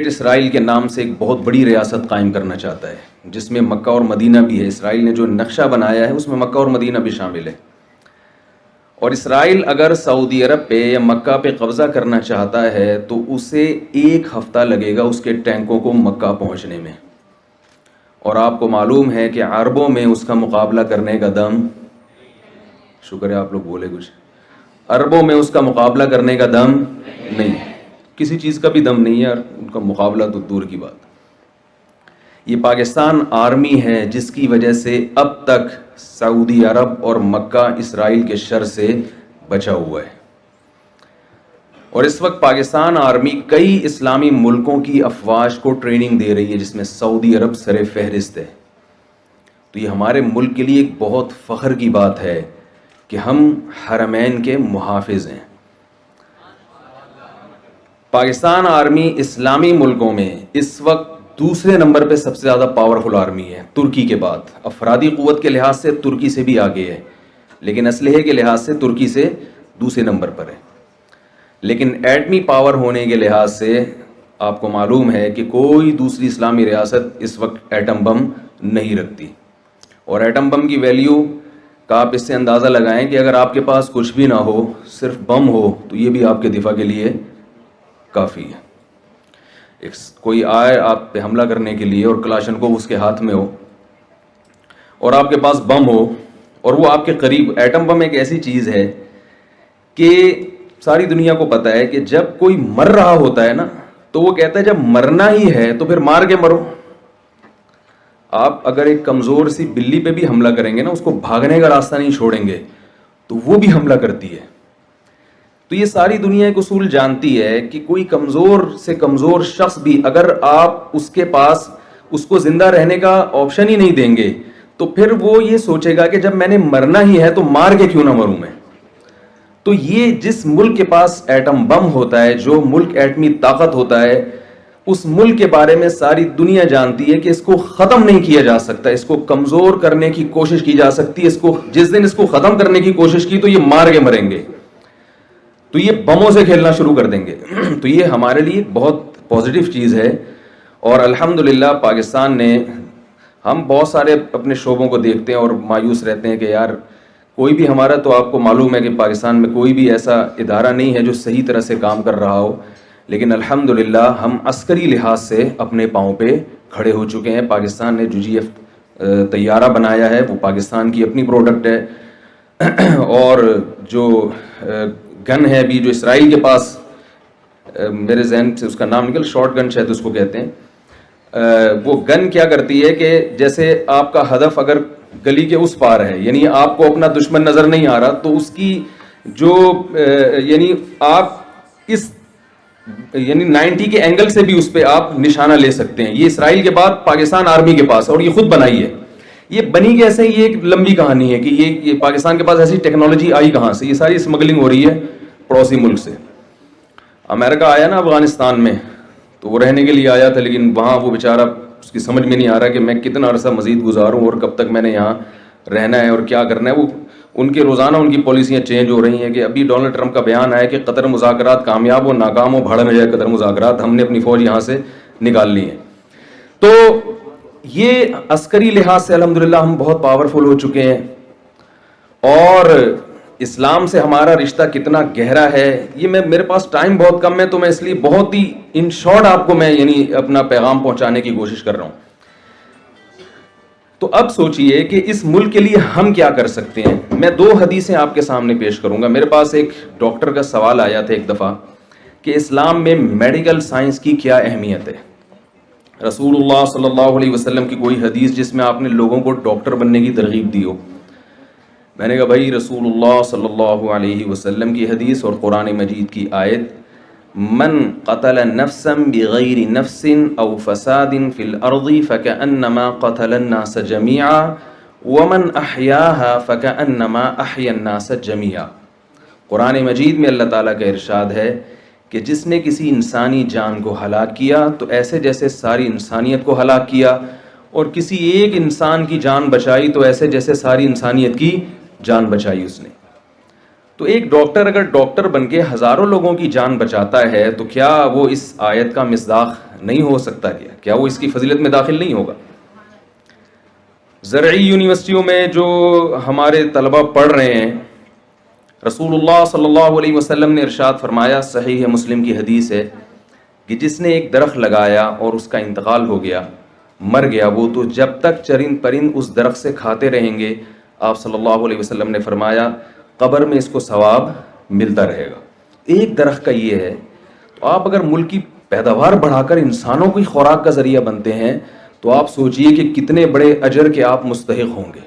اسرائیل کے نام سے ایک بہت بڑی ریاست قائم کرنا چاہتا ہے جس میں مکہ اور مدینہ بھی ہے. اسرائیل نے جو نقشہ بنایا ہے اس میں مکہ اور مدینہ بھی شامل ہے. اور اسرائیل اگر سعودی عرب پہ یا مکہ پہ قبضہ کرنا چاہتا ہے تو اسے 1 ہفتہ لگے گا اس کے ٹینکوں کو مکہ پہنچنے میں. اور آپ کو معلوم ہے کہ عربوں میں اس کا مقابلہ کرنے کا دم، شکر ہے آپ لوگ بولے کچھ، عربوں میں اس کا مقابلہ کرنے کا دم نہیں، کسی چیز کا بھی دم نہیں ہے، ان کا مقابلہ تو دور کی بات. یہ پاکستان آرمی ہے جس کی وجہ سے اب تک سعودی عرب اور مکہ اسرائیل کے شر سے بچا ہوا ہے. اور اس وقت پاکستان آرمی کئی اسلامی ملکوں کی افواج کو ٹریننگ دے رہی ہے جس میں سعودی عرب سر فہرست ہے. تو یہ ہمارے ملک کے لیے ایک بہت فخر کی بات ہے کہ ہم حرمین کے محافظ ہیں. پاکستان آرمی اسلامی ملکوں میں اس وقت دوسرے نمبر پہ سب سے زیادہ پاورفل آرمی ہے ترکی کے بعد. افرادی قوت کے لحاظ سے ترکی سے بھی آگے ہے، لیکن اسلحے کے لحاظ سے ترکی سے دوسرے نمبر پر ہے. لیکن ایٹمی پاور ہونے کے لحاظ سے آپ کو معلوم ہے کہ کوئی دوسری اسلامی ریاست اس وقت ایٹم بم نہیں رکھتی. اور ایٹم بم کی ویلیو کا آپ اس سے اندازہ لگائیں کہ اگر آپ کے پاس کچھ بھی نہ ہو، صرف بم ہو، تو یہ بھی آپ کے دفاع کے لیے کافی ہے. کوئی آئے آپ پہ حملہ کرنے کے لیے اور کلاشن کو اس کے ہاتھ میں ہو اور آپ کے پاس بم ہو اور وہ آپ کے قریب. ایٹم بم ایک ایسی چیز ہے کہ ساری دنیا کو پتہ ہے کہ جب کوئی مر رہا ہوتا ہے نا تو وہ کہتا ہے جب مرنا ہی ہے تو پھر مار کے مرو. آپ اگر ایک کمزور سی بلی پہ بھی حملہ کریں گے نا، اس کو بھاگنے کا راستہ نہیں چھوڑیں گے تو وہ بھی حملہ کرتی ہے. تو یہ ساری دنیا ایک اصول جانتی ہے کہ کوئی کمزور سے کمزور شخص بھی اگر آپ اس کے پاس اس کو زندہ رہنے کا آپشن ہی نہیں دیں گے تو پھر وہ یہ سوچے گا کہ جب میں نے مرنا ہی ہے تو مار کے کیوں نہ مروں میں. تو یہ جس ملک کے پاس ایٹم بم ہوتا ہے، جو ملک ایٹمی طاقت ہوتا ہے، اس ملک کے بارے میں ساری دنیا جانتی ہے کہ اس کو ختم نہیں کیا جا سکتا، اس کو کمزور کرنے کی کوشش کی جا سکتی ہے. اس کو جس دن اس کو ختم کرنے کی کوشش کی تو یہ مار کے مریں گے، تو یہ بموں سے کھیلنا شروع کر دیں گے. تو یہ ہمارے لیے بہت پازیٹیو چیز ہے. اور الحمدللہ پاکستان نے، ہم بہت سارے اپنے شعبوں کو دیکھتے ہیں اور مایوس رہتے ہیں کہ یار کوئی بھی ہمارا، تو آپ کو معلوم ہے کہ پاکستان میں کوئی بھی ایسا ادارہ نہیں ہے جو صحیح طرح سے کام کر رہا ہو. لیکن الحمدللہ ہم عسکری لحاظ سے اپنے پاؤں پہ کھڑے ہو چکے ہیں. پاکستان نے UGF طیارہ بنایا ہے، وہ پاکستان کی اپنی پروڈکٹ ہے. اور جو گن ہے ابھی جو اسرائیل کے پاس، میرے ذہن سے اس کا نام نکل، شارٹ گن شاید اس کو کہتے ہیں. وہ گن کیا کرتی ہے کہ جیسے آپ کا ہدف اگر گلی کے اس پار ہے، یعنی آپ کو اپنا دشمن نظر نہیں آ رہا، تو اس کی جو یعنی آپ اس یعنی 90 کے اینگل سے بھی اس پہ آپ نشانہ لے سکتے ہیں. یہ اسرائیل کے بعد پاکستان آرمی کے پاس، اور یہ خود بنائی ہے. یہ بنی کیسے، یہ ایک لمبی کہانی ہے کہ یہ پاکستان کے پاس ایسی ٹیکنالوجی آئی کہاں سے. یہ ساری اسمگلنگ ہو رہی ہے پڑوسی ملک سے. امریکہ آیا نا افغانستان میں تو وہ رہنے کے لیے آیا تھا، لیکن وہاں وہ بیچارہ، اس کی سمجھ میں نہیں آ رہا کہ میں کتنا عرصہ مزید گزاروں اور کب تک میں نے یہاں رہنا ہے اور کیا کرنا ہے. وہ ان کے روزانہ ان کی پالیسیاں چینج ہو رہی ہیں. کہ ابھی ڈونلڈ ٹرمپ کا بیان آیا کہ قطر مذاکرات کامیاب ہو ناکام ہو بھاڑ میں جائے قطر مذاکرات، ہم نے اپنی فوج یہاں سے نکال لی ہے. تو یہ عسکری لحاظ سے الحمدللہ ہم بہت پاورفل ہو چکے ہیں. اور اسلام سے ہمارا رشتہ کتنا گہرا ہے، یہ میرے پاس ٹائم بہت کم ہے تو میں اس لیے بہت ہی ان شارٹ آپ کو میں یعنی اپنا پیغام پہنچانے کی کوشش کر رہا ہوں. تو اب سوچئے کہ اس ملک کے لیے ہم کیا کر سکتے ہیں. میں 2 حدیثیں آپ کے سامنے پیش کروں گا. میرے پاس ایک ڈاکٹر کا سوال آیا تھا ایک دفعہ کہ اسلام میں میڈیکل سائنس کی کیا اہمیت ہے. رسول اللہ صلی اللہ علیہ وسلم کی کوئی حدیث جس میں آپ نے لوگوں کو ڈاکٹر بننے کی ترغیب دی ہو. میں نے کہا بھائی رسول اللہ صلی اللہ علیہ وسلم کی حدیث اور قرآن مجید کی آیت، من قتل نفسا بغیر نفس او فساد فی الارض فکأنما قتل الناس جميعا ومن احیاها فکأنما احیا الناس جميعا. قرآن مجید میں اللہ تعالیٰ کا ارشاد ہے کہ جس نے کسی انسانی جان کو ہلاک کیا تو ایسے جیسے ساری انسانیت کو ہلاک کیا، اور کسی ایک انسان کی جان بچائی تو ایسے جیسے ساری انسانیت کی جان بچائی اس نے. تو ایک ڈاکٹر اگر ڈاکٹر بن کے ہزاروں لوگوں کی جان بچاتا ہے تو کیا وہ اس آیت کا مصداق نہیں ہو سکتا کیا وہ اس کی فضیلت میں داخل نہیں ہوگا؟ زرعی یونیورسٹیوں میں جو ہمارے طلبہ پڑھ رہے ہیں، رسول اللہ صلی اللہ علیہ وسلم نے ارشاد فرمایا، صحیح مسلم کی حدیث ہے، کہ جس نے ایک درخت لگایا اور اس کا انتقال ہو گیا، مر گیا، وہ تو جب تک چرند پرند اس درخت سے کھاتے رہیں گے، آپ صلی اللہ علیہ وسلم نے فرمایا قبر میں اس کو ثواب ملتا رہے گا۔ ایک درخت کا یہ ہے، تو آپ اگر ملک کی پیداوار بڑھا کر انسانوں کی خوراک کا ذریعہ بنتے ہیں تو آپ سوچئے کہ کتنے بڑے اجر کے آپ مستحق ہوں گے۔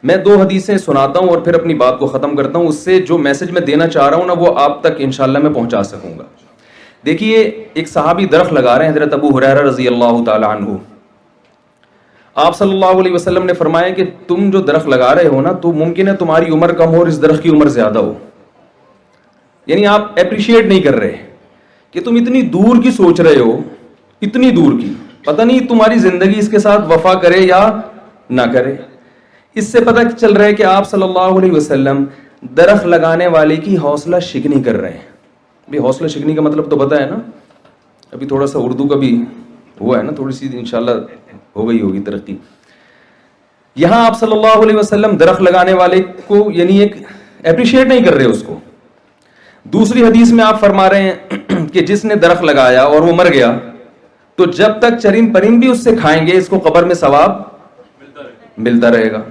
میں 2 حدیثیں سناتا ہوں اور پھر اپنی بات کو ختم کرتا ہوں، اس سے جو میسج میں دینا چاہ رہا ہوں نا وہ آپ تک انشاءاللہ میں پہنچا سکوں گا۔ دیکھیے، ایک صحابی درخت لگا رہے ہیں، حضرت ابو ہریرہ رضی اللہ تعالی عنہ۔ آپ صلی اللہ علیہ وسلم نے فرمایا کہ تم جو درخت لگا رہے ہو نا، تو ممکن ہے تمہاری عمر کم ہو اور اس درخت کی عمر زیادہ ہو، یعنی آپ اپریشیٹ نہیں کر رہے کہ تم اتنی دور کی سوچ رہے ہو، اتنی دور کی، پتہ نہیں تمہاری زندگی اس کے ساتھ وفا کرے یا نہ کرے۔ اس سے پتہ چل رہا ہے کہ آپ صلی اللہ علیہ وسلم درخت لگانے والے کی حوصلہ شکنی کر رہے ہیں۔ بھی حوصلہ شکنی کا مطلب تو پتہ ہے نا، ابھی تھوڑا سا اردو کا بھی ہوا ہے نا، تھوڑی سی انشاءاللہ ہو گئی ہوگی ترقی۔ یہاں آپ صلی اللہ علیہ وسلم درخت لگانے والے کو یعنی ایک اپریشیٹ نہیں کر رہے اس کو۔ دوسری حدیث میں آپ فرما رہے ہیں کہ جس نے درخت لگایا اور وہ مر گیا تو جب تک چرند پرند بھی اس سے کھائیں گے، اس کو قبر میں ثواب ملتا رہے گا۔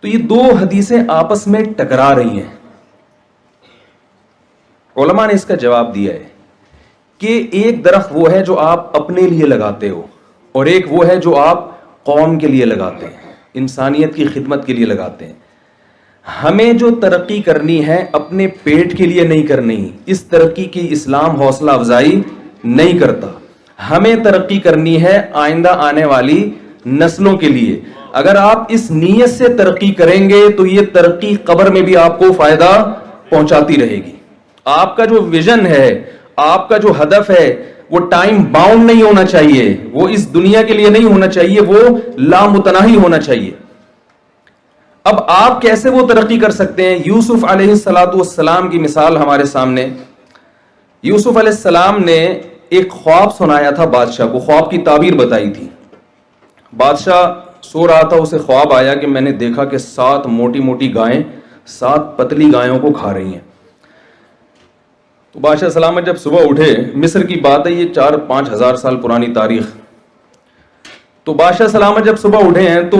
تو یہ 2 حدیثیں آپس میں ٹکرا رہی ہیں۔ علماء نے اس کا جواب دیا ہے کہ ایک درخت وہ ہے جو آپ اپنے لیے لگاتے ہو، اور ایک وہ ہے جو آپ قوم کے لیے لگاتے ہیں، انسانیت کی خدمت کے لیے لگاتے ہیں۔ ہمیں جو ترقی کرنی ہے اپنے پیٹ کے لیے نہیں کرنی، اس ترقی کی اسلام حوصلہ افزائی نہیں کرتا۔ ہمیں ترقی کرنی ہے آئندہ آنے والی نسلوں کے لیے۔ اگر آپ اس نیت سے ترقی کریں گے تو یہ ترقی قبر میں بھی آپ کو فائدہ پہنچاتی رہے گی۔ آپ کا جو ویژن ہے، آپ کا جو ہدف ہے، وہ ٹائم باؤنڈ نہیں ہونا چاہیے، وہ اس دنیا کے لیے نہیں ہونا چاہیے، وہ لامتناہی ہونا چاہیے۔ اب آپ کیسے وہ ترقی کر سکتے ہیں؟ یوسف علیہ السلام کی مثال ہمارے سامنے۔ یوسف علیہ السلام نے ایک خواب سنایا تھا بادشاہ کو، خواب کی تعبیر بتائی تھی۔ بادشاہ سو رہا تھا، اسے خواب آیا کہ میں نے دیکھا کہ 7 موٹی موٹی گائیں 7 پتلی گایوں کو کھا رہی ہیں۔ تو بادشاہ سلامت جب صبح اٹھے، مصر کی بات ہے، یہ 4-5 ہزار سال پرانی تاریخ۔ تو بادشاہ سلامت جب صبح اٹھے ہیں تو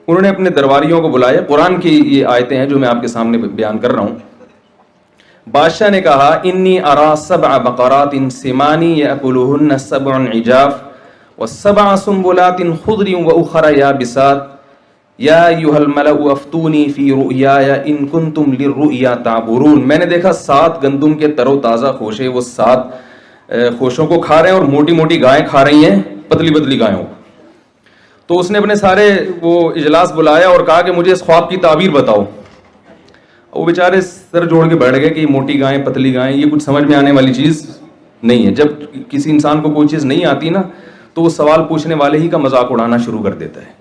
انہوں نے اپنے درباریوں کو بلایا۔ قرآن کی یہ آیتیں ہیں جو میں آپ کے سامنے بیان کر رہا ہوں۔ بادشاہ نے کہا انی ارا 7 بقرات سمان یاکلہن 7 عجاف و7 سنبلات خضر واخر یابسات یا ایھا الملأ افتونی فی رؤیای ان کنتم للرؤیا تعبرون۔ میں نے دیکھا 7 گندم کے تر و تازہ خوشے، وہ 7 خوشوں کو کھا رہے ہیں اور موٹی موٹی گائیں کھا رہی ہیں پتلی پتلی گایوں کو۔ تو اس نے اپنے سارے وہ اجلاس بلایا اور کہا کہ مجھے اس خواب کی تعبیر بتاؤ۔ وہ بیچارے سر جوڑ کے بیٹھ گئے کہ یہ موٹی گائیں پتلی گائیں یہ کچھ سمجھ میں آنے والی چیز نہیں ہے۔ جب کسی انسان کو کوئی چیز نہیں آتی نا تو وہ سوال پوچھنے والے ہی کا مذاق اڑانا شروع کر دیتا ہے۔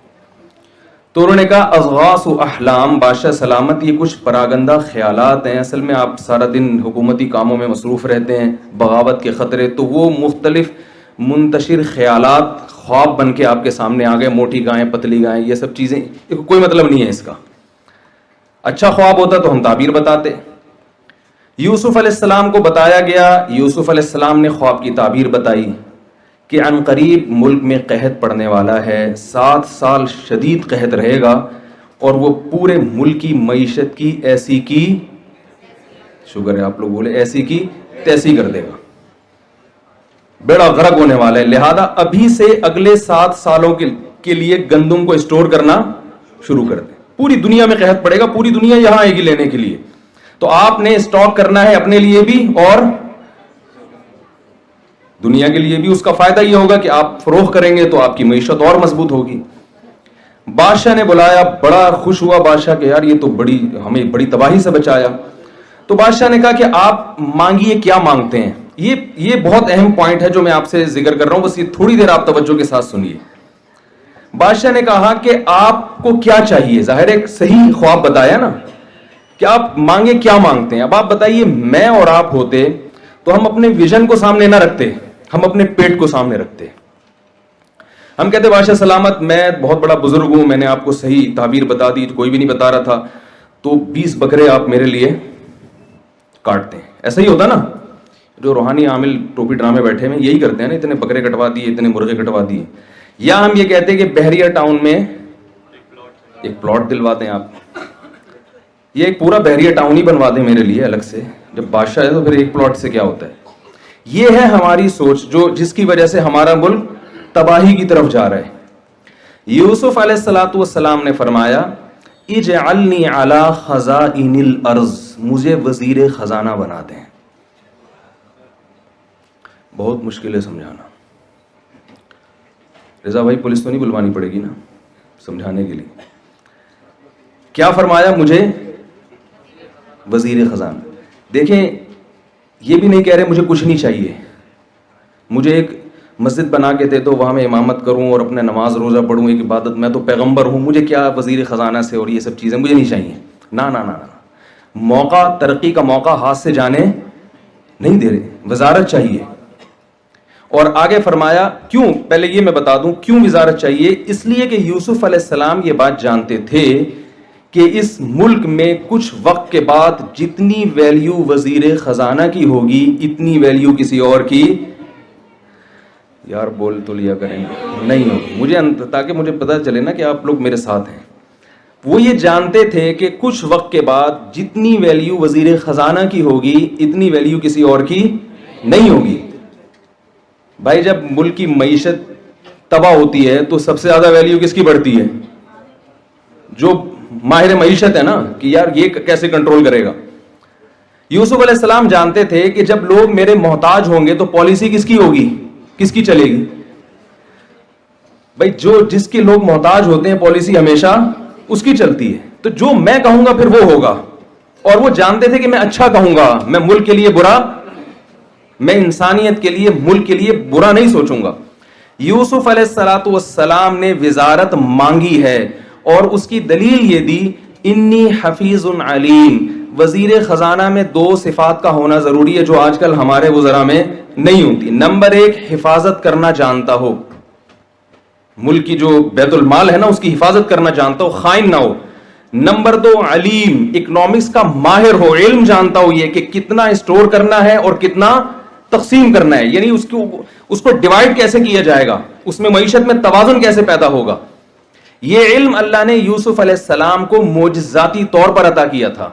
تو انہوں نے کہا اضغاث احلام، بادشاہ سلامت یہ کچھ پراگندہ خیالات ہیں، اصل میں آپ سارا دن حکومتی کاموں میں مصروف رہتے ہیں، بغاوت کے خطرے، تو وہ مختلف منتشر خیالات خواب بن کے آپ کے سامنے آ گئے، موٹی گائیں پتلی گائیں یہ سب چیزیں، کوئی مطلب نہیں ہے اس کا۔ اچھا خواب ہوتا تو ہم تعبیر بتاتے۔ یوسف علیہ السلام کو بتایا گیا، یوسف علیہ السلام نے خواب کی تعبیر بتائی کہ عن قریب ملک میں قحط پڑنے والا ہے، 7 سال شدید قحط رہے گا اور وہ پورے ملک کی معیشت کی ایسی کی، شکر ہے آپ لوگ بولے، ایسی کی تیسی کر دے گا، بیڑا غرق ہونے والا ہے۔ لہذا ابھی سے اگلے 7 سالوں کے لیے گندم کو اسٹور کرنا شروع کر دیں۔ پوری دنیا میں قحط پڑے گا، پوری دنیا یہاں آئے گی لینے کے لیے، تو آپ نے اسٹاک کرنا ہے اپنے لیے بھی اور دنیا کے لیے بھی۔ اس کا فائدہ یہ ہوگا کہ آپ فروخت کریں گے تو آپ کی معیشت اور مضبوط ہوگی۔ بادشاہ نے بلایا، بڑا خوش ہوا بادشاہ کہ یار یہ تو ہمیں بڑی تباہی سے بچایا۔ تو بادشاہ نے کہا کہ آپ مانگیے، کیا مانگتے ہیں؟ یہ بہت اہم پوائنٹ ہے جو میں آپ سے ذکر کر رہا ہوں، بس یہ تھوڑی دیر آپ توجہ کے ساتھ سنیے۔ بادشاہ نے کہا کہ آپ کو کیا چاہیے؟ ظاہر ایک صحیح خواب بتایا نا کہ آپ مانگے، کیا مانگتے ہیں؟ اب آپ بتائیے میں اور آپ ہوتے تو ہم اپنے ویژن کو سامنے نہ رکھتے، ہم اپنے پیٹ کو سامنے رکھتے ہیں. ہم کہتے بادشاہ سلامت میں بہت بڑا بزرگ ہوں, میں نے آپ کو صحیح تعبیر بتا دی, کوئی بھی نہیں بتا رہا تھا, تو 20 بکرے آپ میرے لیے کاٹتے ہیں. ایسا ہی ہوتا نا, جو روحانی عامل ٹوپی ڈرامے بیٹھے ہیں یہی کرتے ہیں نا, اتنے بکرے کٹوا دیے, اتنے مرغے کٹوا دیے. یا ہم یہ کہتے ہیں کہ بحریہ ٹاؤن میں ایک پلاٹ دلواتے ہیں آپ, یہ ایک پورا بحریہ ٹاؤن ہی بنوا دیں میرے لیے الگ سے, جب بادشاہ ہے تو پھر ایک پلاٹ سے کیا ہوتا ہے. یہ ہے ہماری سوچ جو جس کی وجہ سے ہمارا ملک تباہی کی طرف جا رہا ہے. یوسف علیہ الصلوۃ والسلام نے فرمایا اجعلنی علی خزائن الارض, مجھے وزیر خزانہ بنا دیں. بہت مشکل ہے سمجھانا. رضا بھائی پولیس تو نہیں بلوانی پڑے گی نا سمجھانے کے لیے. کیا فرمایا, مجھے وزیر خزانہ. دیکھیں یہ بھی نہیں کہہ رہے مجھے کچھ نہیں چاہیے, مجھے ایک مسجد بنا کے دے دو, وہاں میں امامت کروں اور اپنے نماز روزہ پڑھوں, ایک عبادت, میں تو پیغمبر ہوں, مجھے کیا وزیر خزانہ سے اور یہ سب چیزیں مجھے نہیں چاہیے. نا نا نا نا, موقع, ترقی کا موقع ہاتھ سے جانے نہیں دے رہے, وزارت چاہیے. اور آگے فرمایا کیوں, پہلے یہ میں بتا دوں کیوں وزارت چاہیے. اس لیے کہ یوسف علیہ السلام یہ بات جانتے تھے کہ اس ملک میں کچھ وقت کے بعد جتنی ویلیو وزیر خزانہ کی ہوگی اتنی ویلیو کسی اور کی, یار بول تو لیا کریں گے, نہیں ہوگی. مجھے تاکہ مجھے پتہ چلے نا کہ آپ لوگ میرے ساتھ ہیں. وہ یہ جانتے تھے کہ کچھ وقت کے بعد جتنی ویلیو وزیر خزانہ کی ہوگی اتنی ویلیو کسی اور کی نہیں ہوگی. بھائی جب ملک کی معیشت تباہ ہوتی ہے تو سب سے زیادہ ویلیو کس کی بڑھتی ہے؟ جو ماہر معیشت ہے نا, کہ یار یہ کیسے کنٹرول کرے گا. یوسف علیہ السلام جانتے تھے کہ جب لوگ میرے محتاج ہوں گے تو پالیسی کس کی ہوگی, کس کی چلے گی؟ بھائی جو جس کے لوگ محتاج ہوتے ہیں پالیسی ہمیشہ اس کی چلتی ہے. تو جو میں کہوں گا پھر وہ ہوگا. اور وہ جانتے تھے کہ میں اچھا کہوں گا, میں ملک کے لیے برا, میں انسانیت کے لیے ملک کے لیے برا نہیں سوچوں گا. یوسف علیہ الصلوۃ والسلام نے وزارت مانگی ہے اور اس کی دلیل یہ دی انی حفیظ علیم. وزیر خزانہ میں 2 صفات کا ہونا ضروری ہے جو آج کل ہمارے وزراء میں نہیں ہوتی. نمبر 1 حفاظت کرنا جانتا ہو, ملک کی جو بیت المال ہے نا اس کی حفاظت کرنا جانتا ہو, خائن نہ ہو. نمبر 2 علیم, اکنامکس کا ماہر ہو, علم جانتا ہو یہ کہ کتنا اسٹور کرنا ہے اور کتنا تقسیم کرنا ہے, یعنی اس کو ڈیوائڈ کیسے کیا جائے گا, اس میں معیشت میں توازن کیسے پیدا ہوگا. یہ علم اللہ نے یوسف علیہ السلام کو معجزاتی طور پر عطا کیا تھا.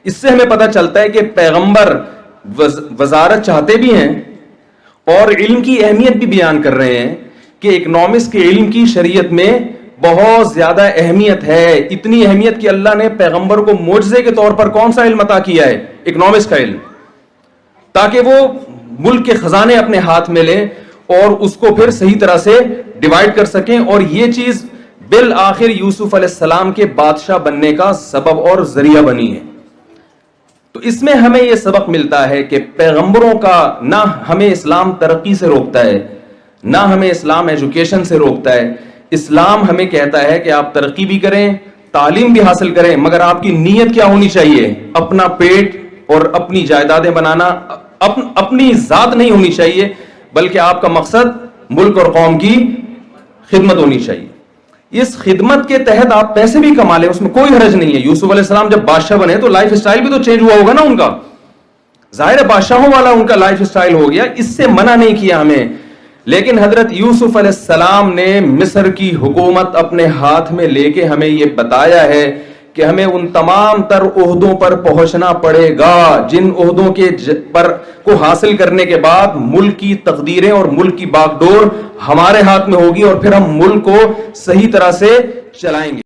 اس سے ہمیں پتہ چلتا ہے کہ پیغمبر وزارت چاہتے بھی ہیں اور علم کی اہمیت بھی بیان کر رہے ہیں کہ اکنامکس کے علم کی شریعت میں بہت زیادہ اہمیت ہے. اتنی اہمیت کہ اللہ نے پیغمبر کو معجزے کے طور پر کون سا علم عطا کیا ہے, اکنامکس کا علم, تاکہ وہ ملک کے خزانے اپنے ہاتھ میں لیں اور اس کو پھر صحیح طرح سے ڈیوائڈ کر سکیں. اور یہ چیز بالآخر یوسف علیہ السلام کے بادشاہ بننے کا سبب اور ذریعہ بنی ہے. تو اس میں ہمیں یہ سبق ملتا ہے کہ پیغمبروں کا نہ ہمیں اسلام ترقی سے روکتا ہے, نہ ہمیں اسلام ایجوکیشن سے روکتا ہے. اسلام ہمیں کہتا ہے کہ آپ ترقی بھی کریں, تعلیم بھی حاصل کریں, مگر آپ کی نیت کیا ہونی چاہیے, اپنا پیٹ اور اپنی جائیدادیں بنانا, اپنی ذات نہیں ہونی چاہیے, بلکہ آپ کا مقصد ملک اور قوم کی خدمت ہونی چاہیے. اس خدمت کے تحت آپ پیسے بھی کما لیں, اس میں کوئی حرج نہیں ہے. یوسف علیہ السلام جب بادشاہ بنے تو لائف اسٹائل بھی تو چینج ہوا ہوگا نا ان کا, ظاہر ہے بادشاہوں والا ان کا لائف اسٹائل ہو گیا, اس سے منع نہیں کیا ہمیں. لیکن حضرت یوسف علیہ السلام نے مصر کی حکومت اپنے ہاتھ میں لے کے ہمیں یہ بتایا ہے کہ ہمیں ان تمام تر عہدوں پر پہنچنا پڑے گا جن عہدوں کے پر کو حاصل کرنے کے بعد ملک کی تقدیریں اور ملک کی باغ ڈور ہمارے ہاتھ میں ہوگی اور پھر ہم ملک کو صحیح طرح سے چلائیں گے.